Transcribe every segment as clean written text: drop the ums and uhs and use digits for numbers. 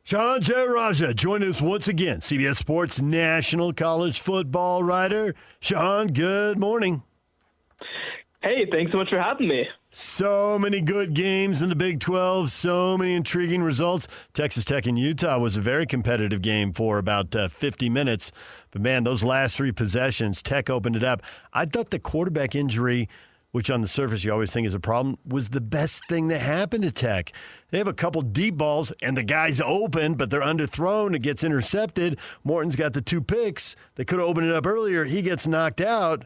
Shehan Jeyarajah joined us once again, CBS Sports national college football writer. Shehan, good morning. Hey, thanks so much for having me. So many good games in the Big 12, so many intriguing results. Texas Tech and Utah was a very competitive game for about 50 minutes. But, man, those last three possessions, Tech opened it up. I thought the quarterback injury, which on the surface you always think is a problem, was the best thing that happened to Tech. They have a couple deep balls, and the guy's open, but they're underthrown. It gets intercepted. Morton's got the 2 picks. They could have opened it up earlier. He gets knocked out.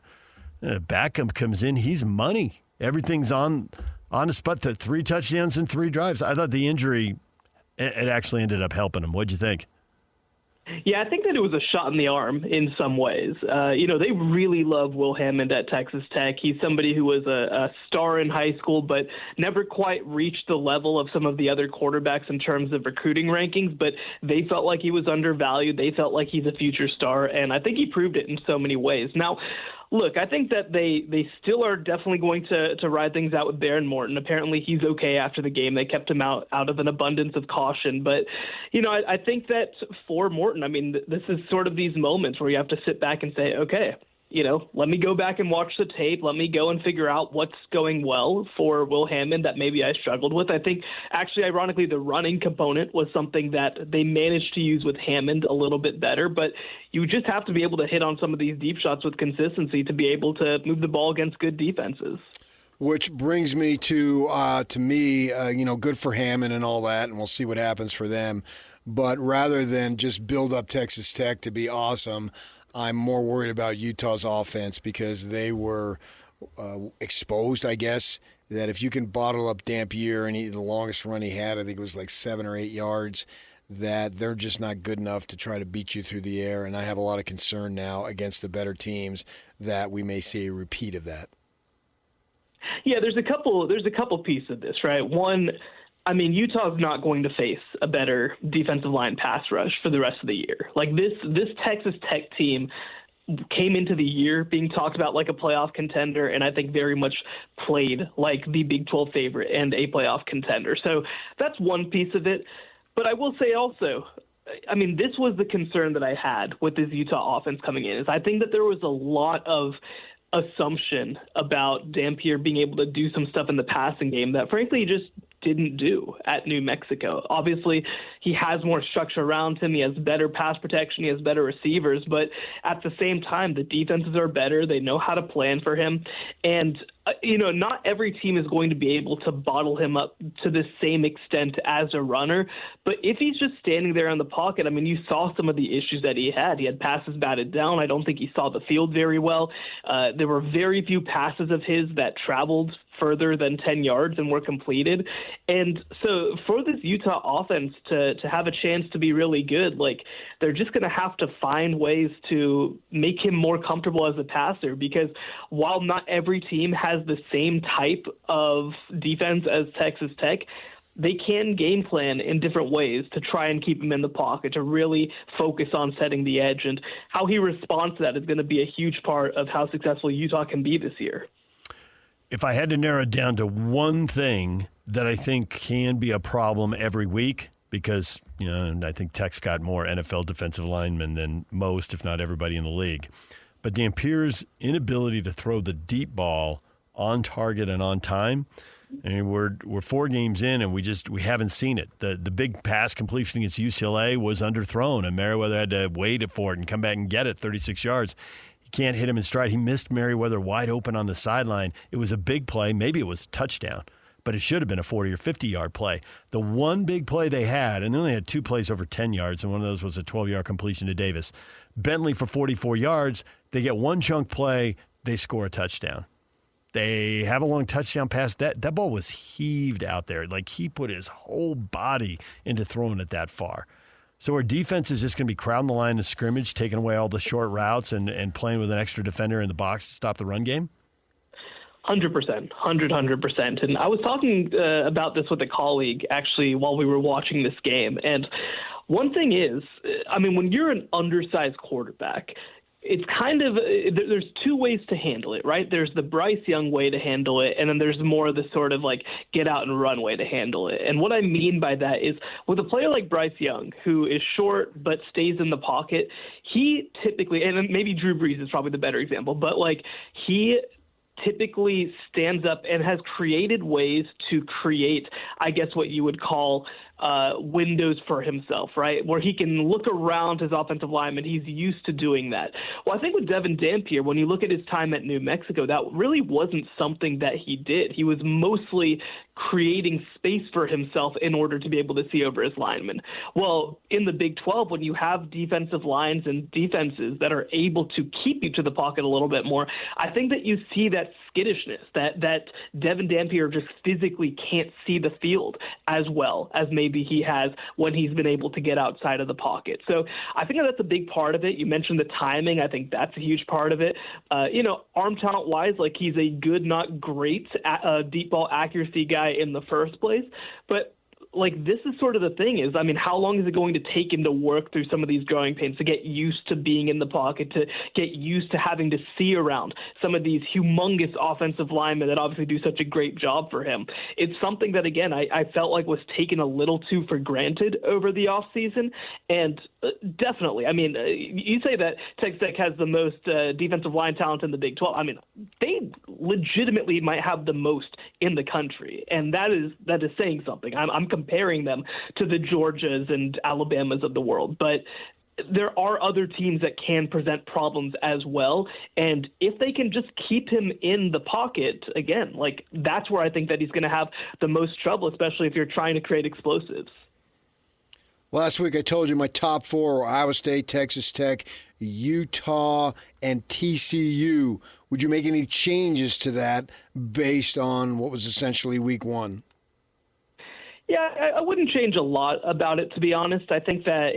Backup comes in. He's money. Everything's on the spot. The 3 touchdowns and 3 drives. I thought the injury, it actually ended up helping him. What'd you think? Yeah, I think that it was a shot in the arm in some ways. They really love Will Hammond at Texas Tech. He's somebody who was a star in high school, but never quite reached the level of some of the other quarterbacks in terms of recruiting rankings. But they felt like he was undervalued. They felt like he's a future star, and I think he proved it in so many ways. Now, look, I think that they still are definitely going to ride things out with Baron Morton. Apparently he's okay after the game. They kept him out of an abundance of caution. But, I think that for Morton, I mean, this is sort of these moments where you have to sit back and say, okay, let me go back and watch the tape. Let me go and figure out what's going well for Will Hammond that maybe I struggled with. I think, actually, ironically, the running component was something that they managed to use with Hammond a little bit better. But you just have to be able to hit on some of these deep shots with consistency to be able to move the ball against good defenses. Which brings me to me, good for Hammond and all that, and we'll see what happens for them. But rather than just build up Texas Tech to be awesome, I'm more worried about Utah's offense because they were exposed, I guess, that if you can bottle up Dampier, and the longest run he had, I think it was like 7 or 8 yards, that they're just not good enough to try to beat you through the air. And I have a lot of concern now against the better teams that we may see a repeat of that. Yeah, there's a couple pieces of this, right? One, I mean, Utah's not going to face a better defensive line pass rush for the rest of the year. Like this Texas Tech team came into the year being talked about like a playoff contender, and I think very much played like the Big 12 favorite and a playoff contender. So that's one piece of it. But I will say also, I mean, this was the concern that I had with this Utah offense coming in, is I think that there was a lot of assumption about Dampier being able to do some stuff in the passing game that frankly he just didn't do at New Mexico. Obviously, he has more structure around him. He has better pass protection. He has better receivers. But at the same time, the defenses are better. They know how to plan for him. And, not every team is going to be able to bottle him up to the same extent as a runner. But if he's just standing there in the pocket, I mean, you saw some of the issues that he had. He had passes batted down. I don't think he saw the field very well. There were very few passes of his that traveled further than 10 yards and were completed. And so for this Utah offense to have a chance to be really good, like they're just going to have to find ways to make him more comfortable as a passer, because while not every team has the same type of defense as Texas Tech, they can game plan in different ways to try and keep him in the pocket, to really focus on setting the edge. And how he responds to that is going to be a huge part of how successful Utah can be this year. If I had to narrow it down to one thing that I think can be a problem every week, because, I think Tech's got more NFL defensive linemen than most, if not everybody in the league. But Dampier's inability to throw the deep ball on target and on time, I mean, we're 4 games in and we haven't seen it. The big pass completion against UCLA was underthrown, and Merriweather had to wait for it and come back and get it 36 yards. Can't hit him in stride. He missed Merriweather wide open on the sideline. It was a big play. Maybe it was a touchdown, but it should have been a 40 or 50-yard play. The one big play they had, and they only had 2 plays over 10 yards, and one of those was a 12-yard completion to Davis. Bentley for 44 yards. They get one chunk play. They score a touchdown. They have a long touchdown pass. That ball was heaved out there. Like he put his whole body into throwing it that far. So our defense is just going to be crowding the line of scrimmage, taking away all the short routes and playing with an extra defender in the box to stop the run game? 100%. And I was talking about this with a colleague, actually, while we were watching this game. And one thing is, I mean, when you're an undersized quarterback, it's kind of there's two ways to handle it, right? There's the Bryce Young way to handle it, and then there's more of the sort of like get out and run way to handle it. And what I mean by that is with a player like Bryce Young, who is short but stays in the pocket, he typically, and maybe Drew Brees is probably the better example, but like he typically stands up and has created ways to create, I guess, what you would call windows for himself, right? Where he can look around his offensive lineman. He's used to doing that. Well, I think with Devin Dampier, when you look at his time at New Mexico, that really wasn't something that he did. He was mostly creating space for himself in order to be able to see over his linemen. Well, in the Big 12, when you have defensive lines and defenses that are able to keep you to the pocket a little bit more, I think that you see that skittishness, that Devin Dampier just physically can't see the field as well as maybe he has when he's been able to get outside of the pocket. So I think that's a big part of it. You mentioned the timing. I think that's a huge part of it. Arm talent wise, like he's a good, not great deep ball accuracy guy in the first place. But like this is sort of the thing is, I mean, how long is it going to take him to work through some of these growing pains, to get used to being in the pocket, to get used to having to see around some of these humongous offensive linemen that obviously do such a great job for him? It's something that, again, I felt like was taken a little too for granted over the offseason. And definitely, I mean, you say that Texas Tech has the most defensive line talent in the Big 12. I mean, they legitimately might have the most in the country. And that is saying something. I'm comparing them to the Georgias and Alabamas of the world. But there are other teams that can present problems as well. And if they can just keep him in the pocket, again, like that's where I think that he's going to have the most trouble, especially if you're trying to create explosives. Last week I told you my top four were Iowa State, Texas Tech, Utah, and TCU. Would you make any changes to that based on what was essentially week one? Yeah, I wouldn't change a lot about it, to be honest. I think that,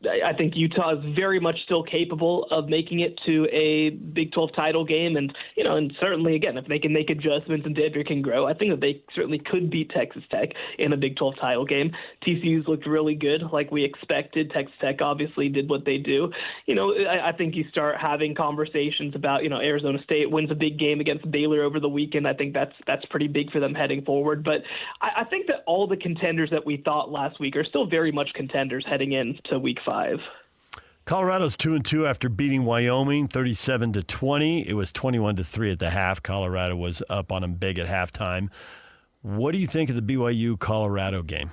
I think Utah is very much still capable of making it to a Big 12 title game. And, and certainly, again, if they can make adjustments and Dampier can grow, I think that they certainly could beat Texas Tech in a Big 12 title game. TCU's looked really good, like we expected. Texas Tech obviously did what they do. I think you start having conversations about, Arizona State wins a big game against Baylor over the weekend. I think that's pretty big for them heading forward. But I think that all the contenders that we thought last week are still very much contenders heading into week 5. Colorado's 2-2 after beating Wyoming 37-20. It was 21-3 at the half. Colorado was up on them big at halftime. What do you think of the BYU-Colorado game?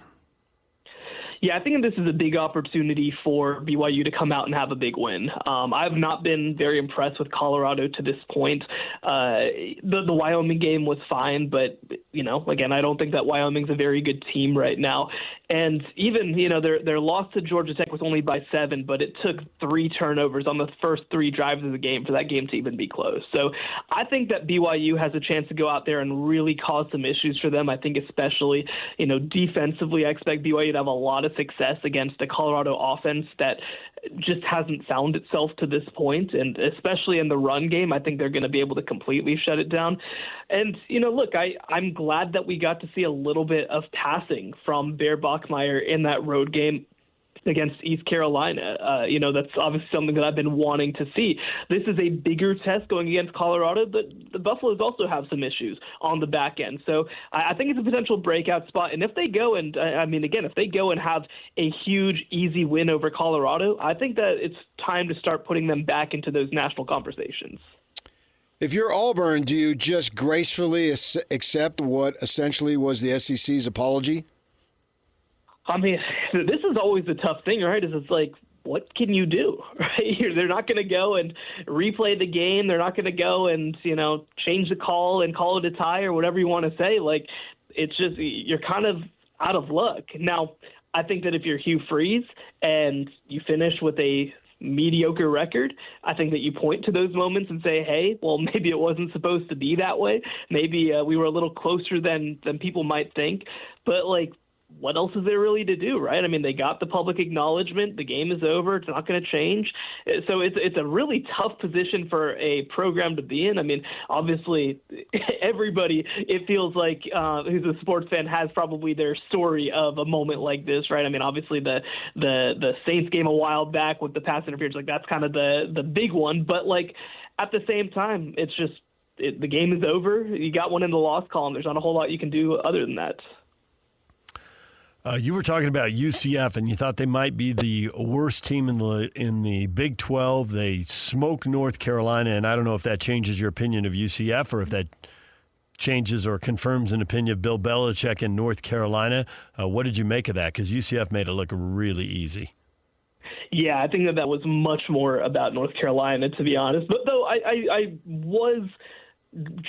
Yeah, I think this is a big opportunity for BYU to come out and have a big win. I've not been very impressed with Colorado to this point. The Wyoming game was fine, but, again, I don't think that Wyoming's a very good team right now. And even, their loss to Georgia Tech was only by 7, but it took 3 turnovers on the first 3 drives of the game for that game to even be close. So I think that BYU has a chance to go out there and really cause some issues for them. I think especially, defensively, I expect BYU to have a lot of success against the Colorado offense that just hasn't found itself to this point. And especially in the run game, I think they're going to be able to completely shut it down. And, look, I'm glad that we got to see a little bit of passing from Bear Bachmeier in that road game against East Carolina. That's obviously something that I've been wanting to see. This is a bigger test going against Colorado, but the Buffaloes also have some issues on the back end. So I think it's a potential breakout spot. And if they go and, if they go and have a huge, easy win over Colorado, I think that it's time to start putting them back into those national conversations. If you're Auburn, do you just gracefully accept what essentially was the SEC's apology? I mean, this is always the tough thing, right? It's like, what can you do, right? They're not going to go and replay the game. They're not going to go and, change the call and call it a tie or whatever you want to say. Like, it's just, you're kind of out of luck. Now, I think that if you're Hugh Freeze and you finish with a mediocre record, I think that you point to those moments and say, hey, well, maybe it wasn't supposed to be that way. Maybe we were a little closer than people might think. But, like, what else is there really to do, right? I mean, they got the public acknowledgement. The game is over. It's not going to change. So it's a really tough position for a program to be in. I mean, obviously, everybody, it feels like, who's a sports fan has probably their story of a moment like this, right? I mean, obviously the Saints game a while back with the pass interference, like that's kind of the big one. But like at the same time, it's just the game is over. You got one in the loss column. There's not a whole lot you can do other than that. You were talking about UCF, and you thought they might be the worst team in the Big 12. They smoked North Carolina, and I don't know if that changes your opinion of UCF or if that changes or confirms an opinion of Bill Belichick in North Carolina. What did you make of that? Because UCF made it look really easy. Yeah, I think that was much more about North Carolina, to be honest. But though I was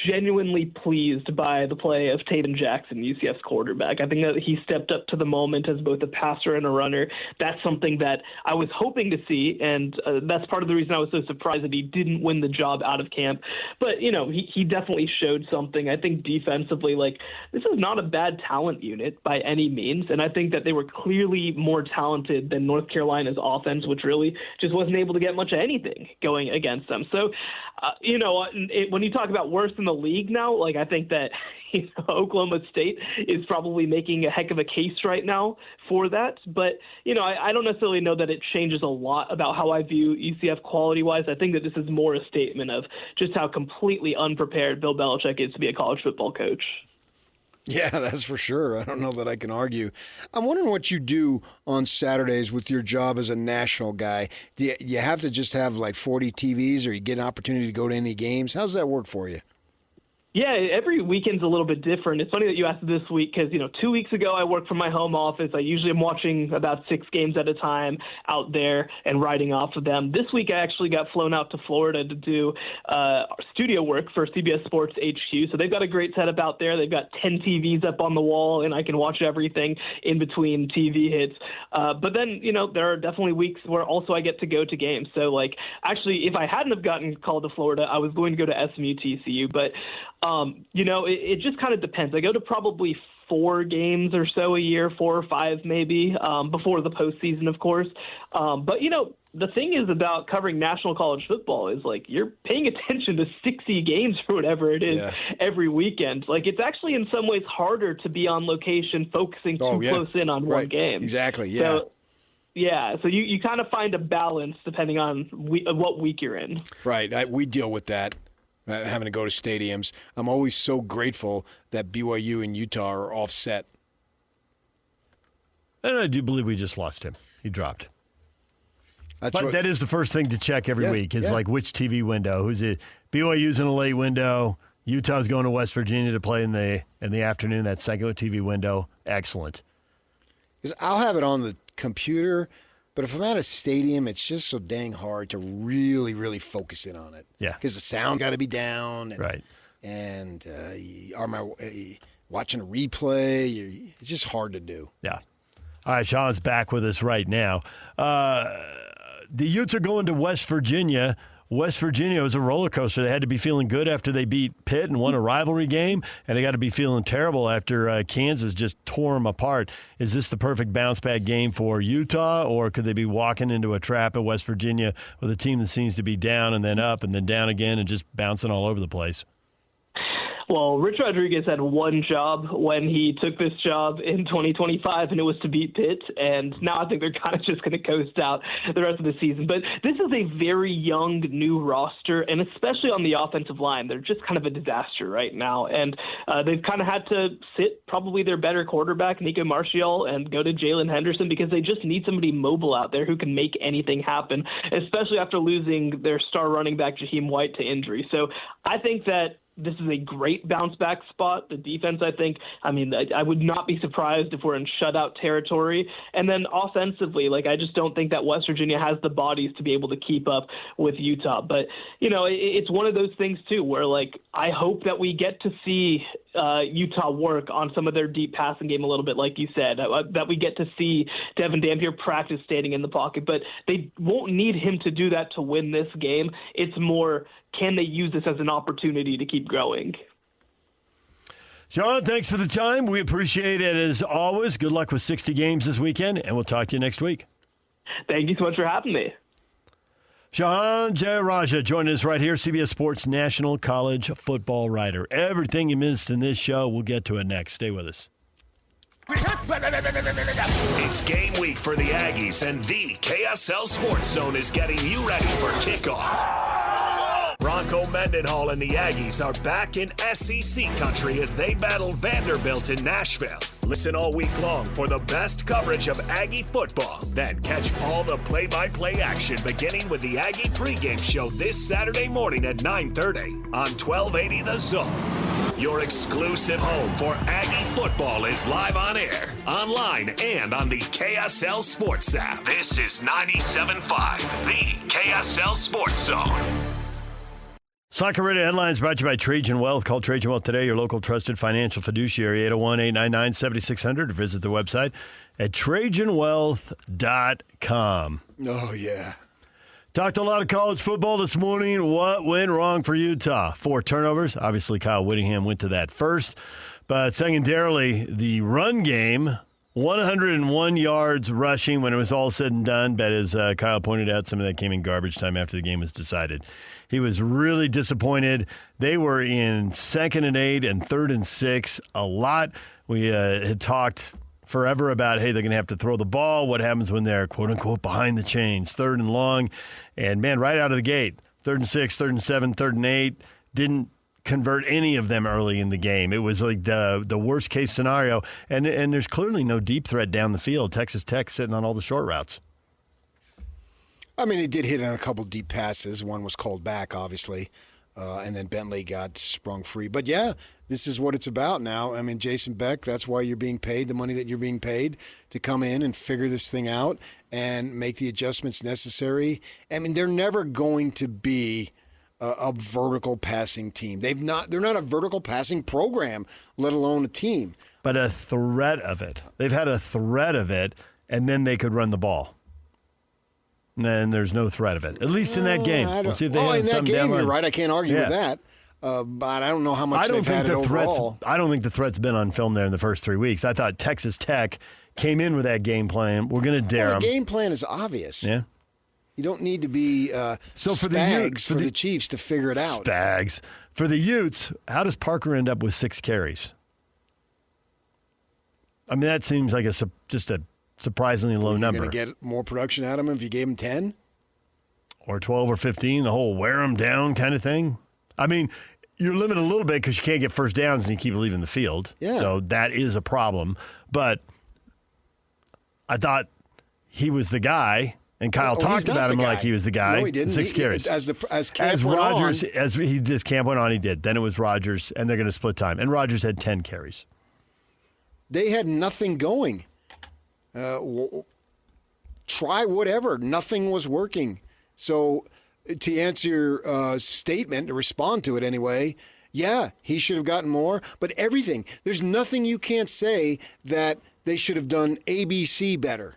genuinely pleased by the play of Taven Jackson, UCF's quarterback. I think that he stepped up to the moment as both a passer and a runner. That's something that I was hoping to see, and that's part of the reason I was so surprised that he didn't win the job out of camp. But, you know, he definitely showed something. I think defensively, like, this is not a bad talent unit by any means, and I think that they were clearly more talented than North Carolina's offense, which really just wasn't able to get much of anything going against them. So, when you talk about worse in the league now, like I think that Oklahoma State is probably making a heck of a case right now for that. But, I don't necessarily know that it changes a lot about how I view UCF quality-wise. I think that this is more a statement of just how completely unprepared Bill Belichick is to be a college football coach. Yeah, that's for sure. I don't know that I can argue. I'm wondering what you do on Saturdays with your job as a national guy. Do you have to just have like 40 TVs, or you get an opportunity to go to any games? How's that work for you? Yeah, every weekend's a little bit different. It's funny that you asked this week because, 2 weeks ago I worked from my home office. I usually am watching about 6 games at a time out there and writing off of them. This week I actually got flown out to Florida to do studio work for CBS Sports HQ. So they've got a great setup out there. They've got 10 TVs up on the wall, and I can watch everything in between TV hits. But then, there are definitely weeks where also I get to go to games. So, actually, if I hadn't have gotten called to Florida, I was going to go to SMU TCU. But it just kind of depends. I go to probably 4 games or so a year, 4 or 5 maybe, before the postseason, of course. But, the thing is about covering national college football is, you're paying attention to 60 games or whatever it is every weekend. It's actually in some ways harder to be on location focusing close in on one game. Exactly, yeah. So you kind of find a balance depending on what week you're in. Right. We deal with that. Having to go to stadiums. I'm always so grateful that BYU and Utah are offset. And I do believe we just lost him. He dropped. But that is the first thing to check every week is which TV window. Who's it? BYU's in a late window. Utah's going to West Virginia to play in the afternoon. That second TV window. Excellent. Because I'll have it on the computer, but if I'm at a stadium, it's just so dang hard to really, really focus in on it. Yeah. Because the sound got to be down. Right. And watching a replay, it's just hard to do. Yeah. All right, Shehan's back with us right now. The Utes are going to West Virginia. West Virginia was a roller coaster. They had to be feeling good after they beat Pitt and won a rivalry game, and they got to be feeling terrible after Kansas just tore them apart. Is this the perfect bounce-back game for Utah, or could they be walking into a trap at West Virginia with a team that seems to be down and then up and then down again and just bouncing all over the place? Well, Rich Rodriguez had one job when he took this job in 2025, and it was to beat Pitt. And now I think they're kind of just going to coast out the rest of the season. But this is a very young, new roster, and especially on the offensive line, they're just kind of a disaster right now. And they've kind of had to sit probably their better quarterback, Nico Martial, and go to Jalen Henderson because they just need somebody mobile out there who can make anything happen, especially after losing their star running back, Jaheim White, to injury. So I think that this is a great bounce-back spot. The defense, I would not be surprised if we're in shutout territory. And then offensively, I just don't think that West Virginia has the bodies to be able to keep up with Utah. But, it's one of those things, too, where, I hope that we get to see Utah work on some of their deep passing game a little bit, like you said, that we get to see Devin Dampier practice standing in the pocket. But they won't need him to do that to win this game. It's more, can they use this as an opportunity to keep growing? Sean, thanks for the time. We appreciate it as always. Good luck with 60 games this weekend, and we'll talk to you next week. Thank you so much for having me. Shehan Jeyarajah joining us right here, CBS Sports National College football writer. Everything you missed in this show, we'll get to it next. Stay with us. It's game week for the Aggies, and the KSL Sports Zone is getting you ready for kickoff. Bronco Mendenhall and the Aggies are back in SEC country as they battle Vanderbilt in Nashville. Listen all week long for the best coverage of Aggie football. Then catch all the play-by-play action beginning with the Aggie pregame show this Saturday morning at 9:30 on 1280 The Zone. Your exclusive home for Aggie football is live on air, online, and on the KSL Sports app. This is 97.5, the KSL Sports Zone. Soccer Radio Headlines brought to you by Trajan Wealth. Call Trajan Wealth today, your local trusted financial fiduciary, 801-899-7600. Visit the website at trajanwealth.com. Oh, yeah. Talked a lot of college football this morning. What went wrong for Utah? 4 turnovers. Obviously, Kyle Whittingham went to that first. But secondarily, the run game, 101 yards rushing when it was all said and done. But as Kyle pointed out, some of that came in garbage time after the game was decided. He was really disappointed. They were in 2nd and 8 and 3rd and 6 a lot. We had talked forever about, hey, they're going to have to throw the ball. What happens when they're, quote-unquote, behind the chains, 3rd and long. And, man, right out of the gate, 3rd and 6, 3rd and 7, 3rd and 8, didn't convert any of them early in the game. It was like the worst-case scenario. And there's clearly no deep threat down the field. Texas Tech sitting on all the short routes. I mean, they did hit on a couple deep passes. One was called back, obviously, and then Bentley got sprung free. But, yeah, this is what it's about now. I mean, Jason Beck, that's why you're being paid the money that you're being paid to come in and figure this thing out and make the adjustments necessary. I mean, they're never going to be a vertical passing team. They're not a vertical passing program, let alone a team. But a threat of it. They've had a threat of it, and then they could run the ball. And then there's no threat of it, at least in that game. We'll see if they have in that something game, down you're right. I can't argue with that. But I don't know how much they've had it overall. I don't think the threat's been on film there in the first 3 weeks. I thought Texas Tech came in with that game plan. We're going to dare them. The game plan is obvious. Yeah. You don't need to be Spags for the Chiefs to figure it out. Spags. For the Utes, how does Parker end up with 6 carries? I mean, that seems like just a surprisingly low number. You're going to get more production out of him if you gave him 10? Or 12 or 15, the whole wear them down kind of thing? I mean, you're limited a little bit because you can't get first downs and you keep leaving the field. Yeah. So that is a problem. But I thought he was the guy, and Kyle talked about him like he was the guy. No, he didn't. 6 carries. As Rodgers, as this camp went on, he did. Then it was Rodgers, and they're going to split time. And Rodgers had 10 carries. They had nothing going. Try whatever. Nothing was working. So to answer your statement, to respond to it anyway, yeah, he should have gotten more. But everything, there's nothing you can't say that they should have done ABC better.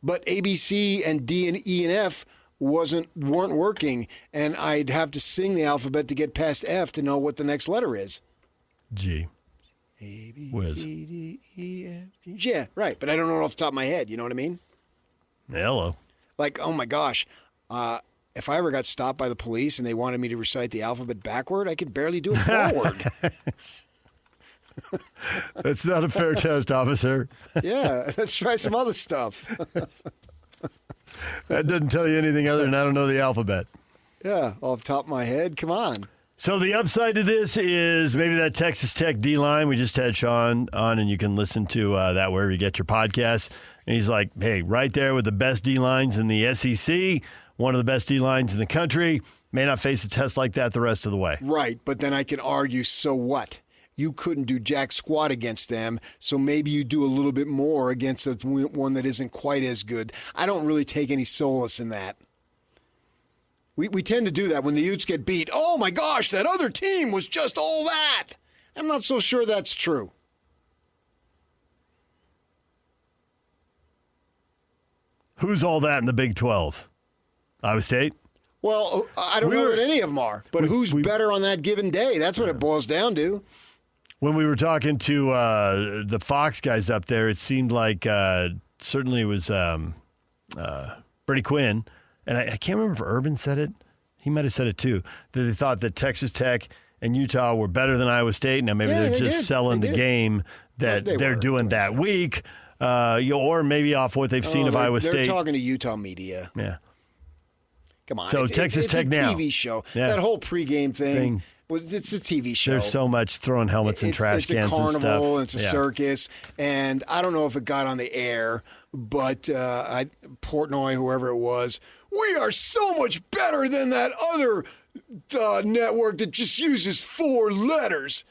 But ABC and D and E and F weren't working, and I'd have to sing the alphabet to get past F to know what the next letter is. G. A, B, Whiz. C, D, E, F, G. Yeah, right. But I don't know off the top of my head. You know what I mean? Hello. Like, oh my gosh, if I ever got stopped by the police and they wanted me to recite the alphabet backward, I could barely do it forward. That's not a fair test, officer. Yeah, let's try some other stuff. That doesn't tell you anything other than I don't know the alphabet. Yeah, off the top of my head. Come on. So the upside to this is maybe that Texas Tech D-line. We just had Sean on, and you can listen to that wherever you get your podcasts. And he's like, hey, right there with the best D-lines in the SEC, one of the best D-lines in the country, may not face a test like that the rest of the way. Right, but then I can argue, so what? You couldn't do jack squat against them, so maybe you do a little bit more against one that isn't quite as good. I don't really take any solace in that. We tend to do that when the Utes get beat. Oh, my gosh, that other team was just all that. I'm not so sure that's true. Who's all that in the Big 12? Iowa State? Well, I don't know that any of them are, but who's better on that given day? That's what it boils down to. When we were talking to the Fox guys up there, it seemed like certainly it was Brady Quinn, and I can't remember if Urban said it. He might have said it too, that they thought that Texas Tech and Utah were better than Iowa State. Now maybe they're just selling the game that they're doing that week, or maybe off what they've seen of Iowa State. They're talking to Utah media. Yeah. Come on. So Texas Tech now. It's a TV show. Yeah. That whole pregame thing. It's a TV show. There's so much throwing helmets and trash cans and stuff. It's a carnival, and it's a circus, and I don't know if it got on the air, but Portnoy, whoever it was, we are so much better than that other network that just uses 4 letters.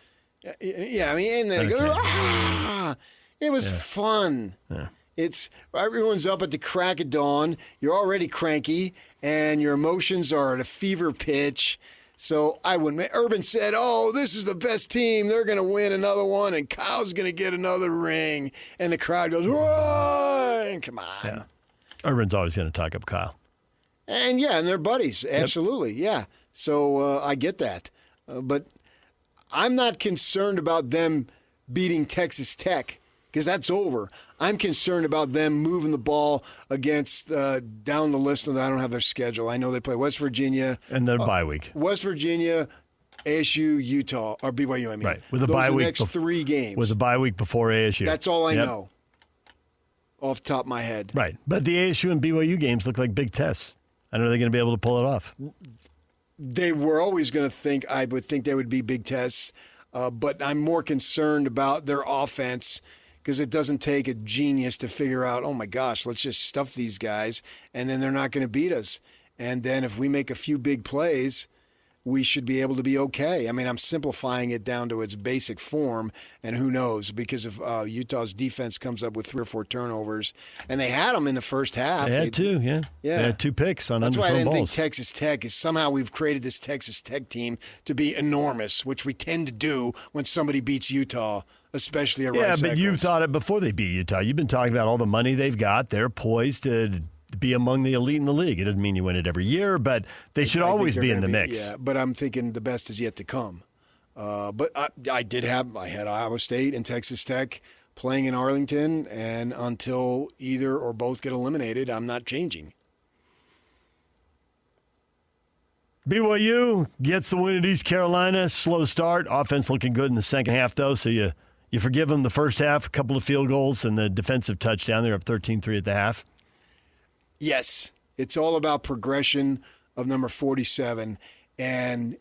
Yeah, I mean, and then they go, it was fun. Yeah. It's everyone's up at the crack of dawn. You're already cranky, and your emotions are at a fever pitch. So I wouldn't. Urban said, "Oh, this is the best team. They're going to win another one, and Kyle's going to get another ring." And the crowd goes, "Run! Come on!" Yeah. Urban's always going to talk up Kyle. And and they're buddies. Absolutely, yeah. So I get that, but I'm not concerned about them beating Texas Tech because that's over. I'm concerned about them moving the ball against down the list, and I don't have their schedule. I know they play West Virginia. And their bye week. West Virginia, ASU, Utah, or BYU, I mean. Right. With a bye week. Next 3 games. With a bye week before ASU. That's all I know off the top of my head. Right. But the ASU and BYU games look like big tests. I don't know if they're going to be able to pull it off. They were always going to think, I would think they would be big tests, but I'm more concerned about their offense because it doesn't take a genius to figure out, oh my gosh, let's just stuff these guys, and then they're not going to beat us. And then if we make a few big plays, we should be able to be okay. I mean, I'm simplifying it down to its basic form, and who knows, because if Utah's defense comes up with 3 or 4 turnovers, and they had them in the first half. They had 2, yeah. They had 2 picks on underthrown balls. That's why I didn't think Texas Tech is somehow we've created this Texas Tech team to be enormous, which we tend to do when somebody beats Utah, especially at Rice but you Eccles. thought it before they beat Utah. You've been talking about all the money they've got. They're poised to be among the elite in the league. It doesn't mean you win it every year, but they should always be in the mix. Yeah, but I'm thinking the best is yet to come. But I had Iowa State and Texas Tech playing in Arlington, and until either or both get eliminated, I'm not changing. BYU gets the win at East Carolina. Slow start. Offense looking good in the second half, though, so you forgive them the first half, a couple of field goals, and the defensive touchdown. They're up 13-3 at the half. Yes, it's all about progression of number 47, and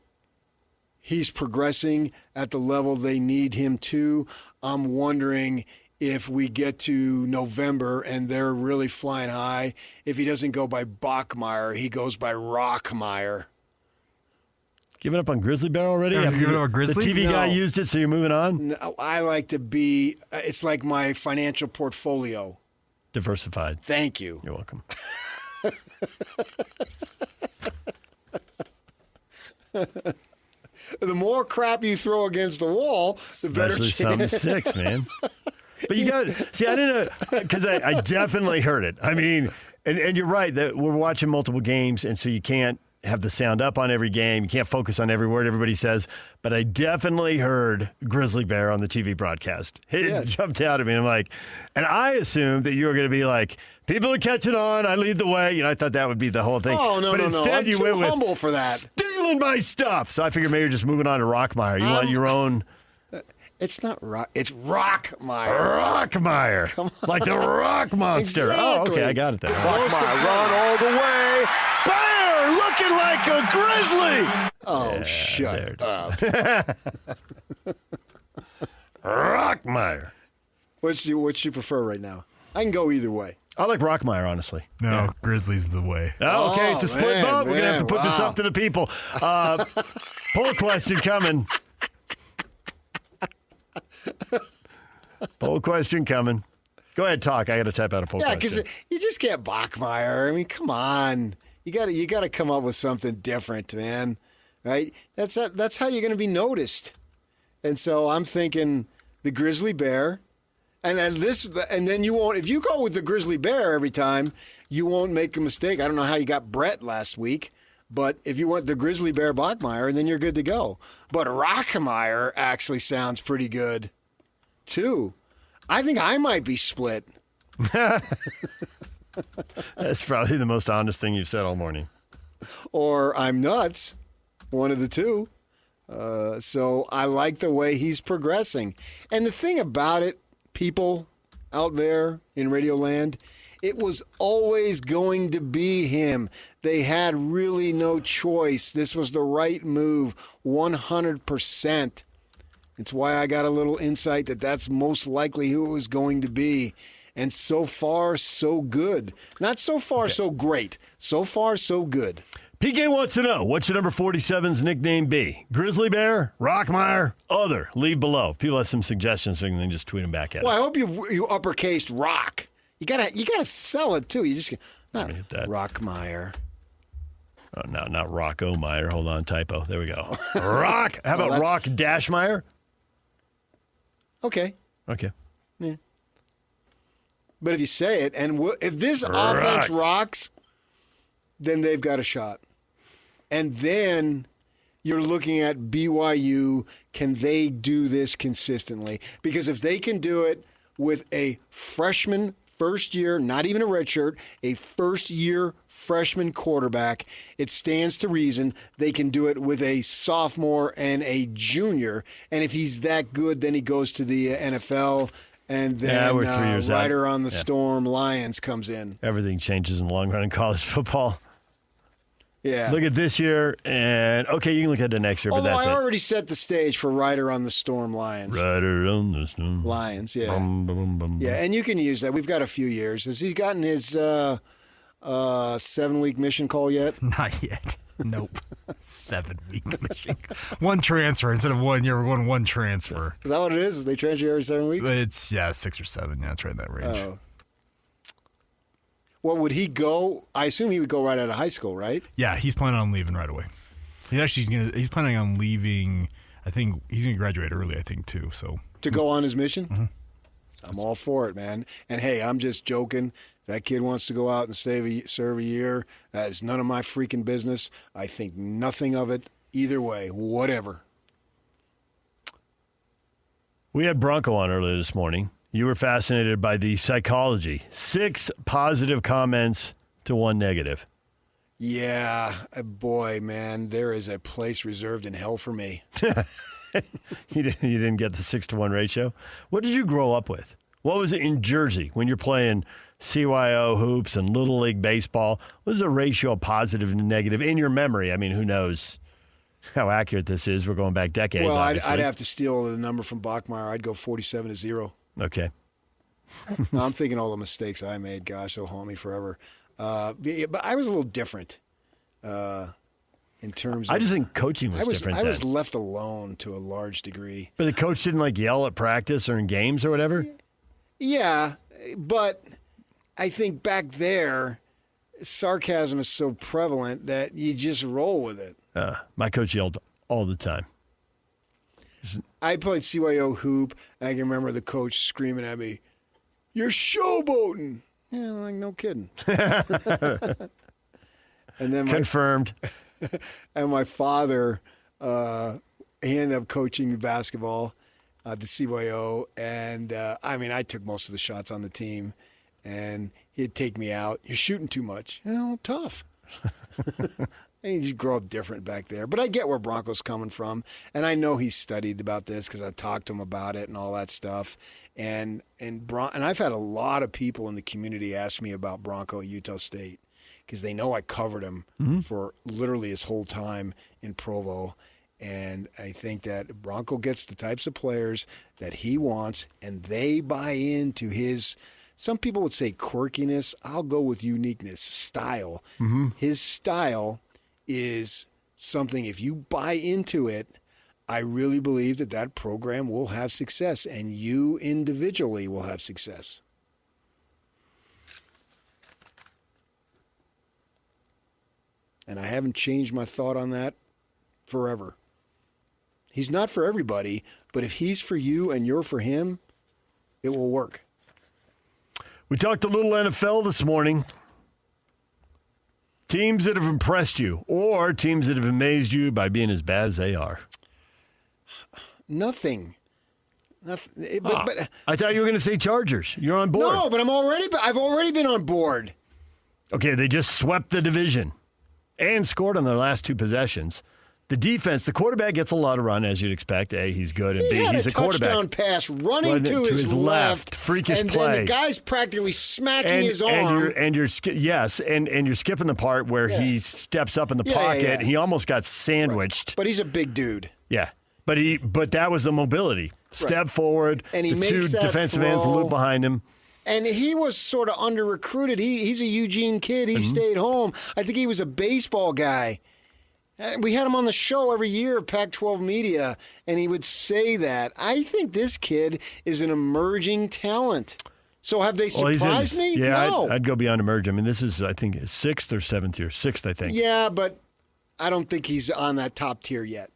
he's progressing at the level they need him to. I'm wondering if we get to November and they're really flying high, if he doesn't go by Bachmeier, he goes by Rockmeier. Giving up on Grizzly Bear already? Giving up on Grizzly? The TV guy used it, so you're moving on? No, I like to be, it's like my financial portfolio. Diversified. Thank you. You're welcome. The more crap you throw against the wall, the better chance. Something sticks, man. But you got see. I didn't know because I definitely heard it. I mean, and you're right that we're watching multiple games, and so you can't have the sound up on every game. You can't focus on every word everybody says. But I definitely heard Grizzly Bear on the TV broadcast. It jumped out at me. I'm like, and I assumed that you were going to be like, people are catching on. I lead the way. You know, I thought that would be the whole thing. Oh, no, but instead I'm you too went humble with for that. Stealing my stuff. So I figured maybe you're just moving on to Rockmeier. You want your own. It's not Rock. It's Rockmeier. Rockmeier. Like the rock monster. Exactly. Oh, okay. I got it there. Rockmeier, run all the way. Bear looking like a grizzly. Oh, Yeah, shut up. Rockmeier. What's you prefer right now? I can go either way. I like Rockmeier, honestly. No, Grizzly's the way. Oh, okay, it's a split man, vote. We're going to have to put this wow. up to the people. Poll question coming. Poll question coming. Go ahead, talk. I got to type out a poll Yeah, question. because you just can't Bachmeier. I mean, come on. You got to come up with something different, man. Right? That's how you're going to be noticed. And so I'm thinking the Grizzly Bear, and then you won't. If you go with the Grizzly Bear every time, you won't make a mistake. I don't know how you got Brett last week, But if you want the Grizzly Bear Bachmeier, then you're good to go. But Rockmeier actually sounds pretty good, too. I think I might be split. That's probably the most honest thing you've said all morning. Or I'm nuts, one of the two. So I like the way he's progressing. And the thing about it, people out there in Radio Land, it was always going to be him. They had really no choice. This was the right move, 100%. It's why I got a little insight that that's most likely who it was going to be. And so far, so good. Not so far, so great. So far, so good. PK wants to know, what should number 47's nickname be? Grizzly Bear, Rockmeier, other? Leave below. If people have some suggestions, they can just tweet them back at Well, us. I hope you uppercased Rock. You gotta sell it too. You just not hit that. Rockmeier. Oh, no, not Rocco Meyer. Hold on, typo. There we go. Rock. How about that's- Rock Dashmeyer? Okay, Okay. yeah. But if you say it, and if this offense rocks, then they've got a shot. And then you're looking at BYU. Can they do this consistently? Because if they can do it with a freshman first year, not even a redshirt, a first-year freshman quarterback, it stands to reason they can do it with a sophomore and a junior. And if he's that good, then he goes to the NFL, and then we're 3 years out. Rider on the Storm Lions comes in. Everything changes in the long run in college football. Yeah. Look at this year, and okay, you can look at the next year, but Although that's I it. already set the stage for Rider on the Storm Lions. Rider on the Storm. Lions, yeah. Bum, bum, bum, Yeah, and you can use that. We've got a few years. Has he gotten his 7-week mission call yet? Not yet. Nope. 7-week mission. One transfer instead of 1 year. We're going one transfer. Is that what it is? Is they transfer every 7 weeks? It's 6 or 7. Yeah, it's right in that range. Oh. Well, would he go? I assume he would go right out of high school, right? Yeah, he's planning on leaving right away. He's planning on leaving. I think he's gonna graduate early. I think too. So To go on his mission? Mm-hmm. I'm all for it, man. And hey, I'm just joking. That kid wants to go out and serve a year. That is none of my freaking business. I think nothing of it either way. Whatever. We had Bronco on earlier this morning. You were fascinated by the psychology. 6 positive comments to 1 negative. Yeah, boy, man, there is a place reserved in hell for me. You didn't get the 6-to-1 ratio. What did you grow up with? What was it in Jersey when you're playing CYO hoops and Little League baseball? What is the ratio of positive and negative in your memory? I mean, who knows how accurate this is? We're going back decades. Well, I'd obviously. have to steal the number from Bachmeier. I'd go 47-0. Okay. I'm thinking all the mistakes I made. Gosh, they'll haunt me forever. But I was a little different in terms of... I just think coaching was different I was then. left alone to a large degree. But the coach didn't yell at practice or in games or whatever? Yeah, but I think back there, sarcasm is so prevalent that you just roll with it. My coach yelled all the time. I played CYO hoop, and I can remember the coach screaming at me, "You're showboating." Yeah, I'm like, no kidding. And then Confirmed. and my father, he ended up coaching basketball at the CYO, and I took most of the shots on the team, and he'd take me out. "You're shooting too much." Tough. And you just grow up different back there. But I get where Bronco's coming from, and I know he's studied about this because I've talked to him about it and all that stuff. And I've had a lot of people in the community ask me about Bronco at Utah State because they know I covered him for literally his whole time in Provo. And I think that Bronco gets the types of players that he wants, and they buy into his, some people would say quirkiness. I'll go with uniqueness, style. His style is something, if you buy into it, I really believe that program will have success, and you individually will have success. And I haven't changed my thought on that forever. He's not for everybody, but if he's for you and you're for him, it will work. We talked a little NFL this morning. Teams that have impressed you or teams that have amazed you by being as bad as they are. Nothing. But I thought you were going to say Chargers. You're on board. no, but I've already been on board. Okay, they just swept the division and scored on their last 2 possessions. The defense, the quarterback gets a lot of run, as you'd expect. A, he's good, and He B, had he's a a quarterback. touchdown pass running to his left. Freakish and play. then the guy's practically smacking his arm. And you're skipping the part where he steps up in the pocket. yeah. He almost got sandwiched. But he's a big dude. Yeah, but that was the mobility. Step forward, And he the makes 2 that defensive ends throw. loop behind him. And he was sort of under-recruited. He's a Eugene kid. He stayed home. I think he was a baseball guy. We had him on the show every year, Pac-12 Media, and he would say that. I think this kid is an emerging talent. So have they surprised me? Yeah, No. I'd go beyond emerging. I mean, this is, I think, his 6th or 7th year. 6th, I think. Yeah, but I don't think he's on that top tier yet.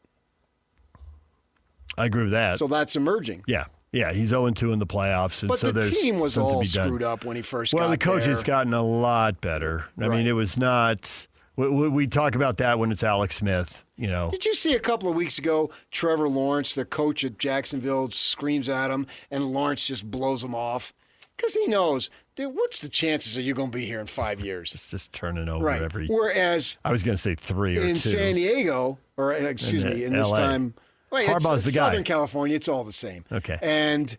I agree with that. So that's emerging. Yeah, he's 0-2 in the playoffs. And But so the there's team was something to all be done. screwed up when he first Well, got the coach has there. gotten a lot better. I mean, Right. it was not. We talk about that when it's Alex Smith, you know. Did you see a couple of weeks ago, Trevor Lawrence, the coach at Jacksonville, screams at him, and Lawrence just blows him off? Because he knows, dude, what's the chances of you going to be here in 5 years? It's just turning over Right. every. Whereas I was going to say 3 or 2. in San Diego, or excuse me, in this LA. time, wait, Harbaugh's it's the guy. Southern California, it's all the same. Okay. And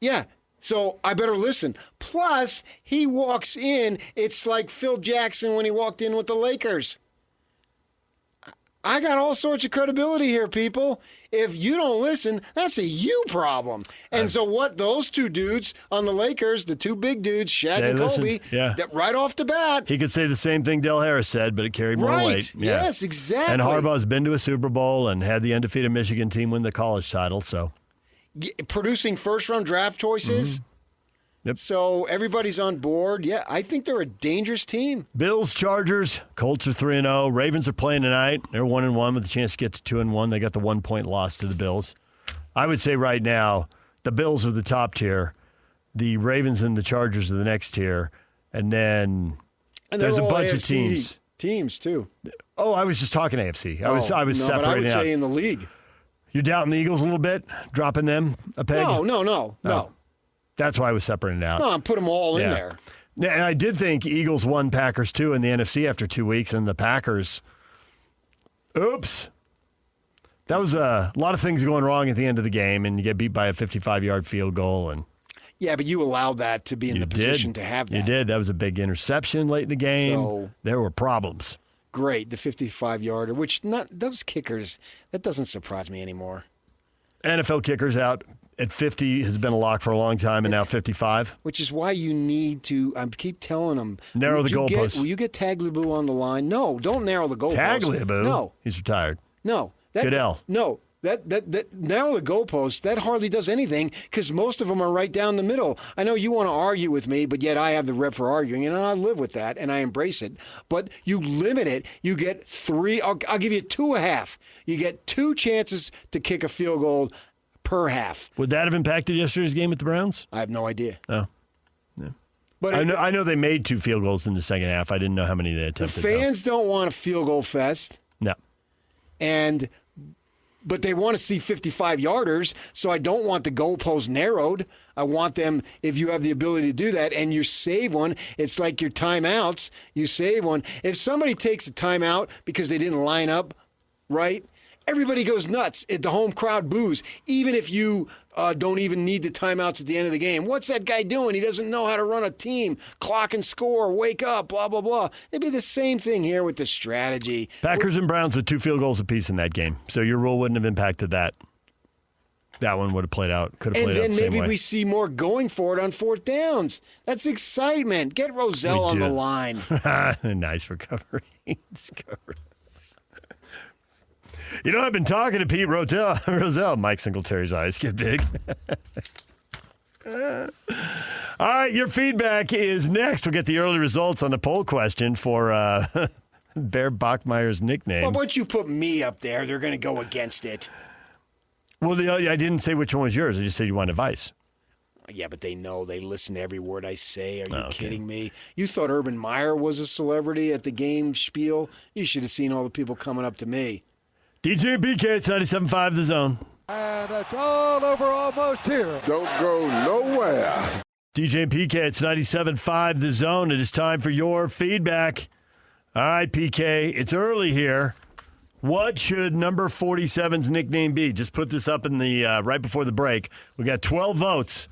yeah, so I better listen. Plus, he walks in, it's like Phil Jackson when he walked in with the Lakers. I got all sorts of credibility here, people. If you don't listen, that's a you problem. And so what those 2 dudes on the Lakers, the 2 big dudes, Shaq They and listen. Kobe, Yeah. that right off the bat, He could say the same thing Del Harris said, but it carried more right? weight. Yeah. Yes, exactly. And Harbaugh's been to a Super Bowl and had the undefeated Michigan team win the college title. So Producing first-round draft choices. Yep. So everybody's on board. Yeah, I think they're a dangerous team. Bills, Chargers, Colts are 3-0. Ravens are playing tonight. They're 1-1 with a chance to get to 2-1. They got the 1-point loss to the Bills. I would say right now the Bills are the top tier. The Ravens and the Chargers are the next tier, and then And there's a they're all bunch of AFC teams too. Oh, I was just talking AFC. I was no, but separating I would out. say in the league. You're doubting the Eagles a little bit, dropping them a peg. No. That's why I was separating it out. No, I put them all in there. Yeah, and I did think Eagles won, Packers 2 in the NFC after 2 weeks, and the Packers, oops. That was a lot of things going wrong at the end of the game, and you get beat by a 55-yard field goal. And Yeah, but you allowed that to be in the position to have that. You did. That was a big interception late in the game. So- there were problems. Great, the 55-yarder, which not those kickers, that doesn't surprise me anymore. NFL kickers out at 50 has been a lock for a long time, and now 55. Which is why you need to, I keep telling them. Narrow the goalposts. Will you get Tagliabue on the line? No, don't narrow the goalposts. Tagliabue? No. He's retired. No. Goodell. No. That narrow the goalposts, that hardly does anything because most of them are right down the middle. I know you want to argue with me, but yet I have the rep for arguing, and I live with that, and I embrace it. But you limit it. You get 3. I'll give you 2.5. You get 2 chances to kick a field goal per half. Would that have impacted yesterday's game with the Browns? I have no idea. Oh. Yeah. But I know they made 2 field goals in the second half. I didn't know how many they the attempted. fans don't want a field goal fest. No. But they want to see 55-yarders, so I don't want the goalpost narrowed. I want them, if you have the ability to do that, and you save one, it's like your timeouts. You save one. If somebody takes a timeout because they didn't line up right, everybody goes nuts. The home crowd boos, even if you don't even need the timeouts at the end of the game. What's that guy doing? He doesn't know how to run a team, clock and score, wake up, blah, blah, blah. It'd be the same thing here with the strategy. Packers and Browns with 2 field goals apiece in that game. So your rule wouldn't have impacted that. That one would have played out. Could have played out the And same then maybe way. we see more going for it on 4th downs. That's excitement. Get Roselle on the line. Nice recovery. You know, I've been talking to Pete Roselle. Mike Singletary's eyes get big. All right, your feedback is next. We'll get the early results on the poll question for Bear Bachmeier's nickname. But once you put me up there, they're going to go against it. Well, I didn't say which one was yours. I just said you wanted advice. Yeah, but they know. They listen to every word I say. Are you kidding me? You thought Urban Meyer was a celebrity at the game spiel? You should have seen all the people coming up to me. DJ and PK, it's 97.5 The Zone. And it's all over almost here. Don't go nowhere. DJ and PK, it's 97.5 The Zone. It is time for your feedback. All right, PK, it's early here. What should number 47's nickname be? Just put this up in the right before the break. We got 12 votes.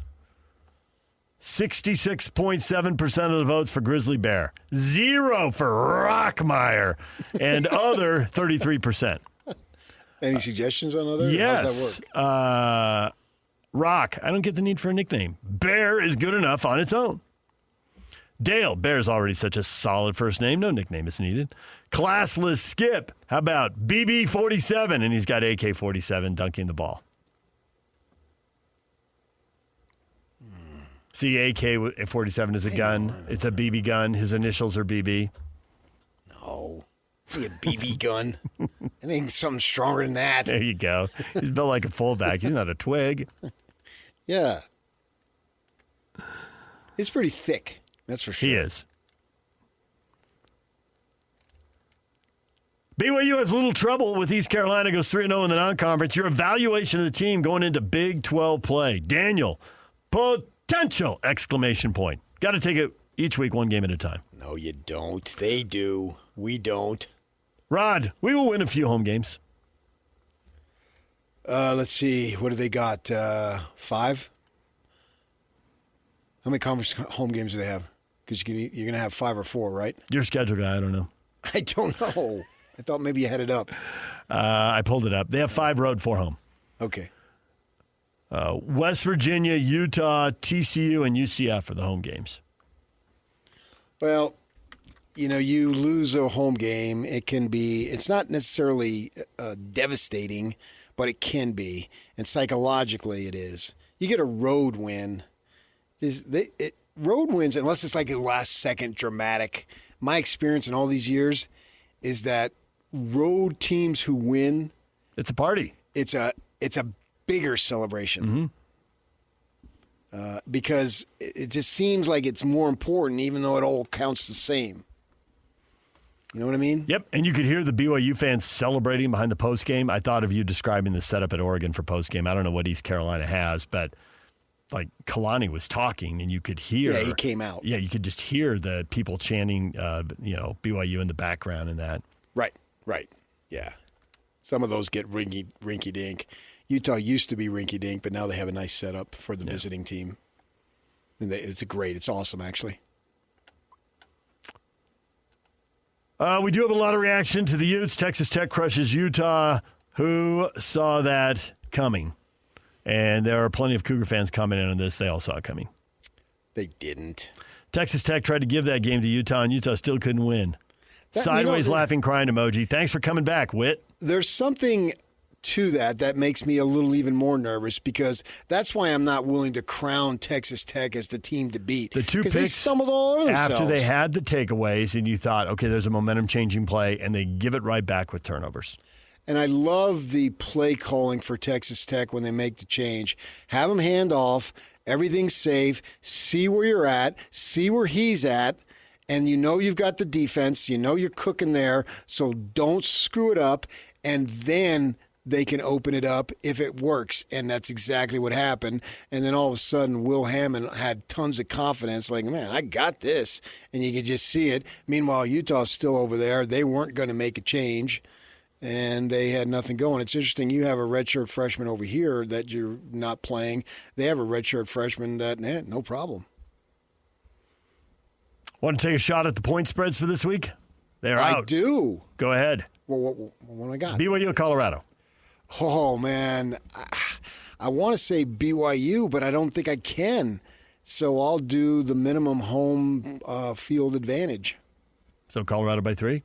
66.7% of the votes for Grizzly Bear. 0 for Rockmeyer. And other 33%. Any suggestions on other? Yes. How's that work? Rock, I don't get the need for a nickname. Bear is good enough on its own. Dale, Bear's already such a solid first name. No nickname is needed. Classless Skip, how about BB47? And he's got AK-47 dunking the ball. See, AK-47 is a gun. It's a BB gun. His initials are BB. No. Be a BB gun. It ain't something stronger than that. There you go. He's built like a fullback. He's not a twig. Yeah. He's pretty thick. That's for sure. He is. BYU has a little trouble with East Carolina, goes 3-0 in the non-conference. Your evaluation of the team going into Big 12 play. Daniel, potential, exclamation point. Got to take it each week, one game at a time. No, you don't. They do. We don't. Rod, we will win a few home games. Let's see. What do they got? 5? How many conference home games do they have? Because you're going to have 5 or 4, right? Your schedule guy, I don't know. I don't know. I thought maybe you had it up. I pulled it up. They have 5 road, 4 home. Okay. West Virginia, Utah, TCU, and UCF are the home games. Well, you lose a home game. It's not necessarily devastating, but it can be. And psychologically it is. You get a road win. Road wins, unless it's like a last second dramatic. My experience in all these years is that road teams who win, it's a party. It's a bigger celebration. Because it just seems like it's more important, even though it all counts the same. You know what I mean? Yep, and you could hear the BYU fans celebrating behind the postgame. I thought of you describing the setup at Oregon for postgame. I don't know what East Carolina has, but like Kalani was talking, and you could hear. Yeah, he came out. Yeah, you could just hear the people chanting, BYU in the background and that. Right. Yeah. Some of those get rinky-dink. Utah used to be rinky-dink, but now they have a nice setup for the visiting team. And it's awesome, actually. We do have a lot of reaction to the Utes. Texas Tech crushes Utah. Who saw that coming? And there are plenty of Cougar fans commenting on this. They all saw it coming. They didn't. Texas Tech tried to give that game to Utah, and Utah still couldn't win. Sideways laughing, crying emoji. Thanks for coming back, Whit. There's something to that makes me a little even more nervous, because that's why I'm not willing to crown Texas Tech as the team to beat. The 2 picks they stumbled all over themselves. after they had the takeaways, and you thought, okay, there's a momentum-changing play, and they give it right back with turnovers. And I love the play calling for Texas Tech when they make the change. Have them hand off, everything's safe, see where you're at, see where he's at, and you've got the defense, you're cooking there, so don't screw it up, and then they can open it up if it works. And that's exactly what happened. And then all of a sudden, Will Hammond had tons of confidence, like, man, I got this. And you could just see it. Meanwhile, Utah's still over there. They weren't going to make a change, and they had nothing going. It's interesting. You have a redshirt freshman over here that you're not playing. They have a redshirt freshman that, no problem. Want to take a shot at the point spreads for this week? They're out. I do. Go ahead. Well, what do I got? BYU and Colorado. Oh, man. I want to say BYU, but I don't think I can. So I'll do the minimum home field advantage. So Colorado by 3?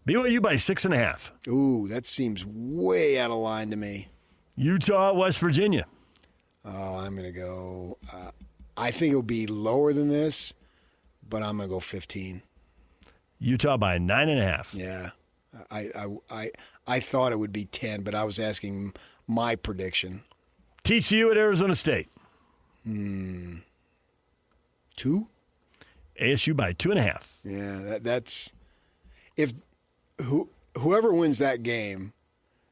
BYU by 6.5. Ooh, that seems way out of line to me. Utah, West Virginia. Oh, I'm going to go. I think it'll be lower than this, but I'm going to go 15. Utah by 9.5. Yeah. I thought it would be 10, but I was asking my prediction. TCU at Arizona State. 2? ASU by 2.5. Yeah, that's if whoever wins that game,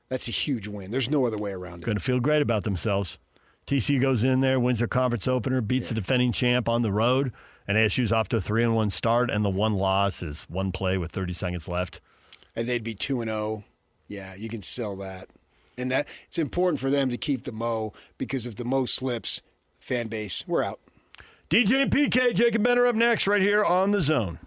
that's a huge win. There's no other way around it. Going to feel great about themselves. TCU goes in there, wins their conference opener, beats the defending champ on the road, and ASU's off to a 3-1 start, and the one loss is one play with 30 seconds left. And they'd be 2-0. Yeah, you can sell that. And that it's important for them to keep the Mo, because if the Mo slips, fan base, we're out. DJ and PK, Jake and Ben are up next right here on The Zone.